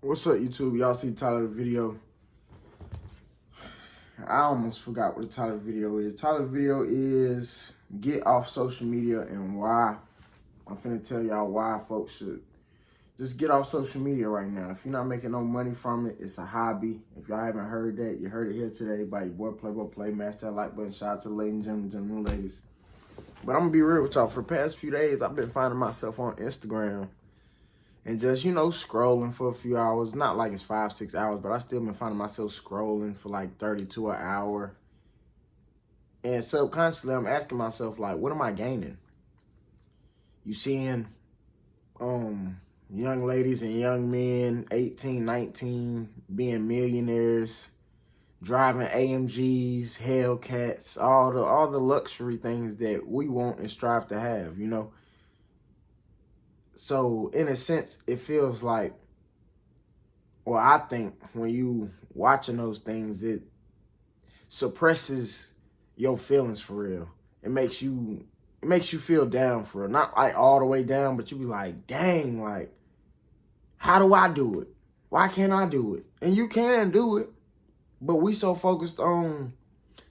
What's up, YouTube? Y'all see the title of the video? I almost forgot what the title of the video is. The title of the video is Get Off Social Media and Why. I'm finna tell y'all why folks should just get off social media right now. If you're not making no money from it, it's a hobby. If y'all haven't heard that, you heard it here today by your boy Playboy Play. Mash that like button. Shout out to the ladies and gentlemen, ladies. But I'm gonna be real with y'all. For the past few days, I've been finding myself on Instagram and just, scrolling for a few hours. Not like it's 5-6 hours, but I still been finding myself scrolling for like 30 to an hour. And subconsciously, I'm asking myself, like, what am I gaining? You seeing young ladies and young men, 18, 19, being millionaires, driving AMGs, Hellcats, all the luxury things that we want and strive to have, So in a sense, it feels like, well, I think when you watching those things, it suppresses your feelings for real. It makes you feel down for real. Not like all the way down, but you be like, dang, like, how do I do it? Why can't I do it? And you can do it, but we so focused on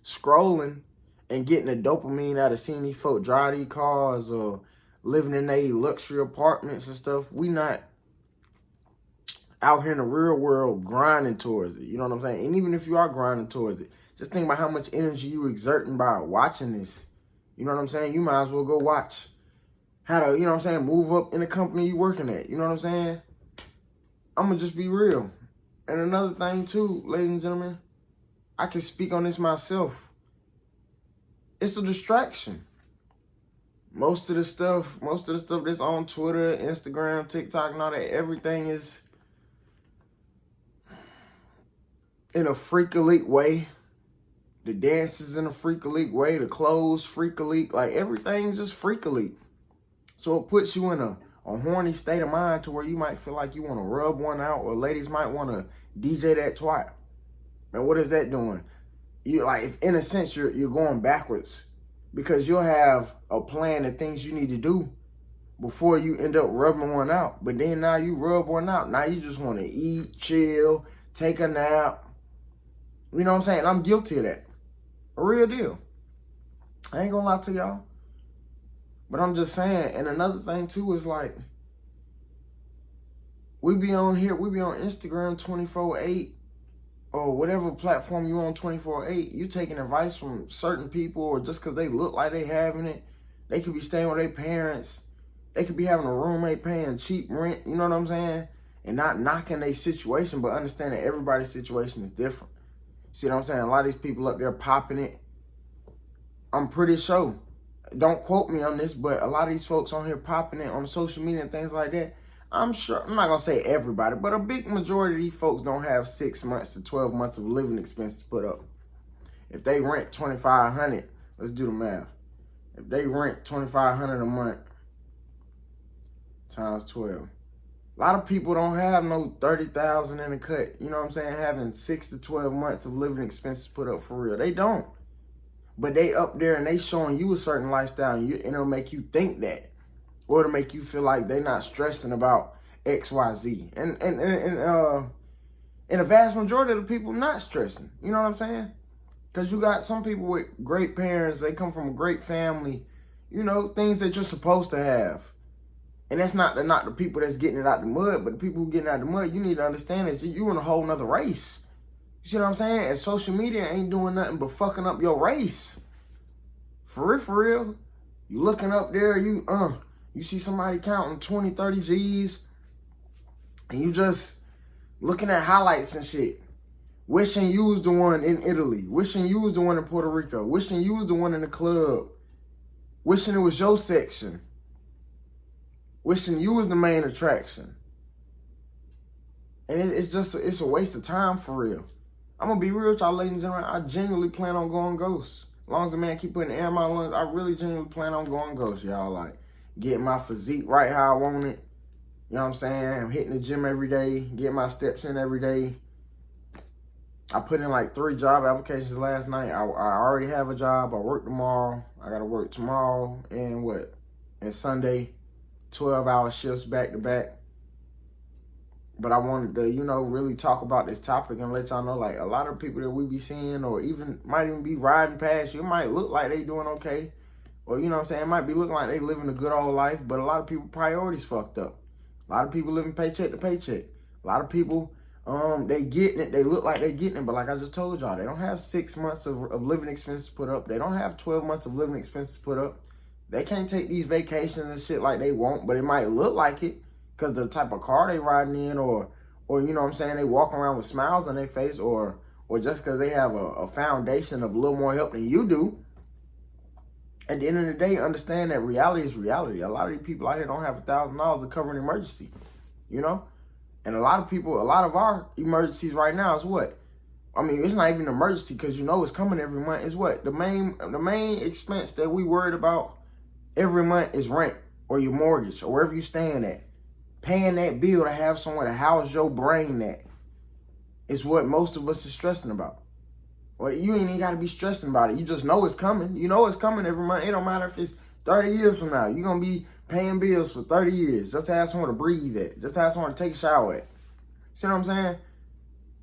scrolling and getting the dopamine out of seeing these folk drive these cars or living in their luxury apartments and stuff. We not out here in the real world grinding towards it. You know what I'm saying? And even if you are grinding towards it, just think about how much energy you exerting by watching this. You know what I'm saying? You might as well go watch how to, move up in the company you working at. You know what I'm saying? I'm going to just be real. And another thing too, ladies and gentlemen, I can speak on this myself. It's a distraction. Most of the stuff that's on Twitter, Instagram, TikTok, and all that, everything is in a freak-a-leak way. The dances in a freak-a-leak way, the clothes freak-a-leak, like everything just freak-a-leak. So it puts you in a horny state of mind to where you might feel like you want to rub one out, or ladies might want to DJ that twat. And what is that doing? You like, in a sense, you're going backwards, because you'll have a plan of things you need to do before you end up rubbing one out. But then now you rub one out. Now you just want to eat, chill, take a nap. You know what I'm saying? I'm guilty of that. A real deal. I ain't gonna lie to y'all. But I'm just saying, and another thing too is like, we be on Instagram 24/8, or whatever platform you on 24/8. You taking advice from certain people, or just because they look like they having it. They could be staying with their parents. They could be having a roommate paying cheap rent, you know what I'm saying? And not knocking their situation, but understanding everybody's situation is different. See what I'm saying? A lot of these people up there popping it. I'm pretty sure, don't quote me on this, but a lot of these folks on here popping it on social media and things like that, I'm sure, I'm not going to say everybody, but a big majority of these folks don't have 6 months to 12 months of living expenses put up. If they rent $2,500, let's do the math. If they rent $2,500 a month times 12. A lot of people don't have no $30,000 in the cut. You know what I'm saying? Having 6 to 12 months of living expenses put up for real. They don't. But they up there and they showing you a certain lifestyle, and it'll make you think that. Or to make you feel like they're not stressing about X, Y, Z. And a vast majority of the people not stressing. You know what I'm saying? Because you got some people with great parents. They come from a great family. Things that you're supposed to have. And that's not the people that's getting it out the mud, but the people who getting it out the mud, you need to understand that you're in a whole nother race. You see what I'm saying? And social media ain't doing nothing but fucking up your race. For real. You looking up there, you see somebody counting 20, 30 G's, and you just looking at highlights and shit. Wishing you was the one in Italy. Wishing you was the one in Puerto Rico. Wishing you was the one in the club. Wishing it was your section. Wishing you was the main attraction. And it's a waste of time for real. I'm going to be real with y'all, ladies and gentlemen. I genuinely plan on going ghost. As long as the man keep putting air in my lungs, I really genuinely plan on going ghost, y'all. Like, getting my physique right how I want it. You know what I'm saying? I'm hitting the gym every day, getting my steps in every day. I put in like 3 job applications last night. I already have a job. I work tomorrow. I got to work tomorrow and Sunday. 12-hour shifts back to back. But I wanted to, really talk about this topic and let y'all know, like, a lot of people that we be seeing or even might even be riding past you, it might look like they doing okay. Or, you know what I'm saying, it might be looking like they living a good old life, but a lot of people priorities fucked up. A lot of people living paycheck to paycheck. A lot of people, they getting it, they look like they getting it, but like I just told y'all, they don't have 6 months of living expenses put up. They don't have 12 months of living expenses put up. They can't take these vacations and shit like they want, but it might look like it because the type of car they riding in, or you know what I'm saying, they walk around with smiles on their face, or just because they have a foundation of a little more help than you do. At the end of the day, understand that reality is reality. A lot of these people out here don't have $1,000 to cover an emergency, you know? And a lot of people, a lot of our emergencies right now is what? I mean, it's not even an emergency because you know it's coming every month. Is what? The main expense that we worried about every month is rent or your mortgage or wherever you staying at. Paying that bill to have somewhere to house your brain at is what most of us is stressing about. Or you ain't even got to be stressing about it. You just know it's coming. You know it's coming every month. It don't matter if it's 30 years from now. You're going to be paying bills for 30 years. Just to have somewhere to breathe at. Just to have somewhere to take a shower at. See what I'm saying?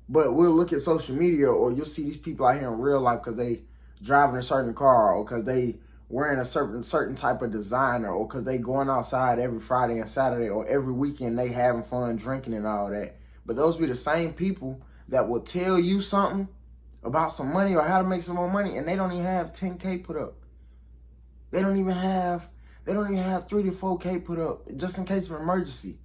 But we'll look at social media, or you'll see these people out here in real life because they driving a certain car, or because they wearing a certain type of designer, or because they going outside every Friday and Saturday, or every weekend they having fun drinking and all that. But those be the same people that will tell you something about some money or how to make some more money, and they don't even have 10K put up. They don't even have 3 to 4K put up just in case of an emergency.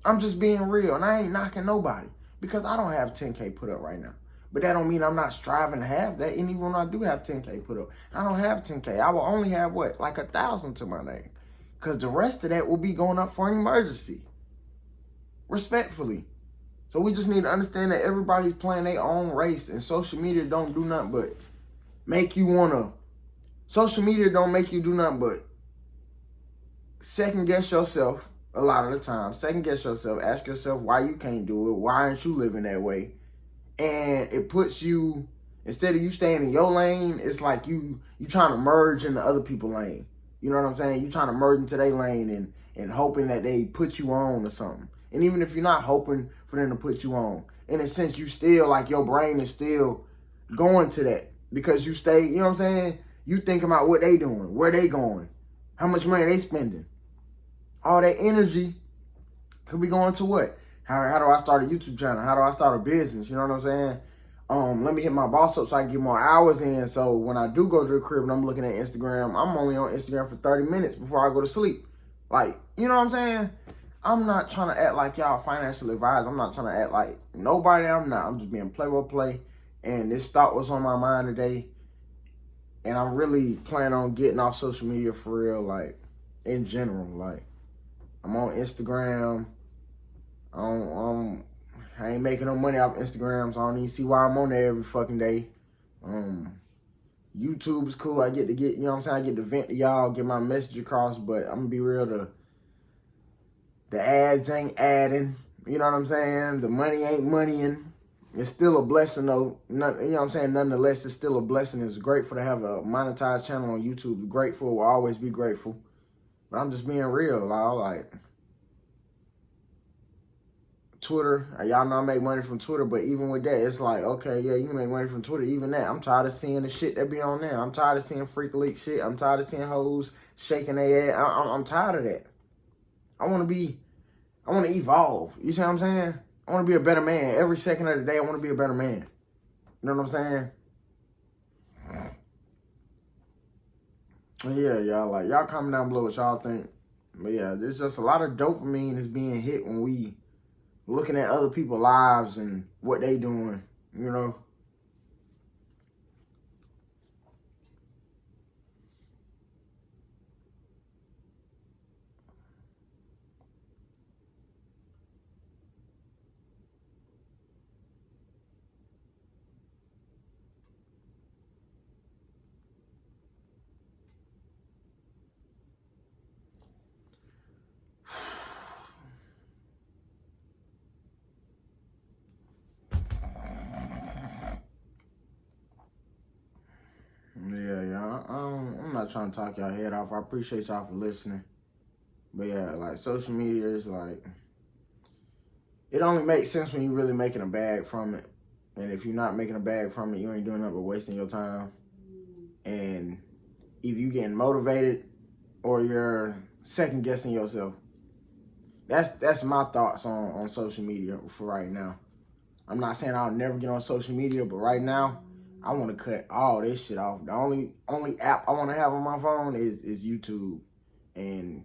I'm just being real, and I ain't knocking nobody because I don't have 10K put up right now. But that don't mean I'm not striving to have that. And even when I do have 10K put up, I don't have 10K. I will only have what? Like 1,000 to my name. Because the rest of that will be going up for an emergency. Respectfully. So we just need to understand that everybody's playing their own race, and social media don't do nothing but make you wanna. Social media don't make you do nothing but second guess yourself a lot of the time. Second guess yourself. Ask yourself why you can't do it. Why aren't you living that way? And it puts you, instead of you staying in your lane, it's like you trying to merge into other people's lane. You know what I'm saying? You trying to merge into their lane and hoping that they put you on or something. And even if you're not hoping for them to put you on, in a sense, you still, like, your brain is still going to that because you stay, you know what I'm saying? You thinking about what they doing, where they going, how much money they spending. All that energy could be going to what? How do I start a YouTube channel? How do I start a business? You know what I'm saying? Let me hit my boss up so I can get more hours in. So when I do go to the crib and I'm looking at Instagram, I'm only on Instagram for 30 minutes before I go to sleep. Like, you know what I'm saying? I'm not trying to act like y'all financial advisor. I'm not trying to act like nobody. I'm not. I'm just being play-by-play. And this thought was on my mind today. And I'm really planning on getting off social media for real, like, in general. Like, I'm on Instagram. I ain't making no money off Instagram, so I don't even see why I'm on there every fucking day. YouTube's cool. I get, you know what I'm saying? I get to vent to y'all, get my message across, but I'm gonna be real, the ads ain't adding. You know what I'm saying? The money ain't moneying. It's still a blessing though. You know what I'm saying? Nonetheless, it's still a blessing. It's grateful to have a monetized channel on YouTube. Grateful, will always be grateful. But I'm just being real, like Twitter, y'all know I make money from Twitter, but even with that, it's like, okay, yeah, you can make money from Twitter. Even that, I'm tired of seeing the shit that be on there. I'm tired of seeing freak leak shit. I'm tired of seeing hoes shaking their ass. I'm tired of that. I want to evolve. You see what I'm saying? I want to be a better man. Every second of the day, I want to be a better man. You know what I'm saying? Yeah, y'all, like, y'all comment down below what y'all think. But yeah, there's just a lot of dopamine is being hit when we looking at other people's lives and what they doing, you know. Yeah, I'm not trying to talk y'all head off. I appreciate y'all for listening. But yeah, like, social media is like, it only makes sense when you're really making a bag from it. And if you're not making a bag from it, you ain't doing nothing but wasting your time. And either you getting motivated or you're second guessing yourself. That's my thoughts on social media for right now. I'm not saying I'll never get on social media, but right now, I want to cut all this shit off. The only app I want to have on my phone is YouTube and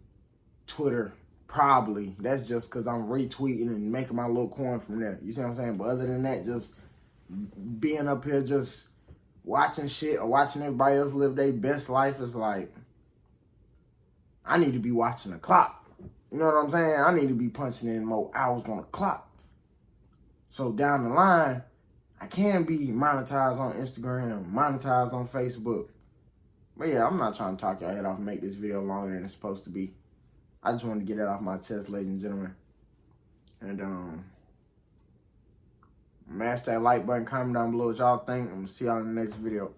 Twitter. Probably. That's just because I'm retweeting and making my little coin from there. You see what I'm saying? But other than that, just being up here just watching shit or watching everybody else live their best life is like, I need to be watching the clock. You know what I'm saying? I need to be punching in more hours on the clock. So down the line, I can be monetized on Instagram, monetized on Facebook. But yeah, I'm not trying to talk your head off and make this video longer than it's supposed to be. I just wanted to get that off my chest, ladies and gentlemen. And mash that like button, comment down below what y'all think. I'm gonna see y'all in the next video.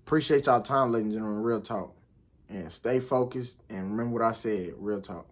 Appreciate y'all time, ladies and gentlemen. Real talk. And stay focused and remember what I said. Real talk.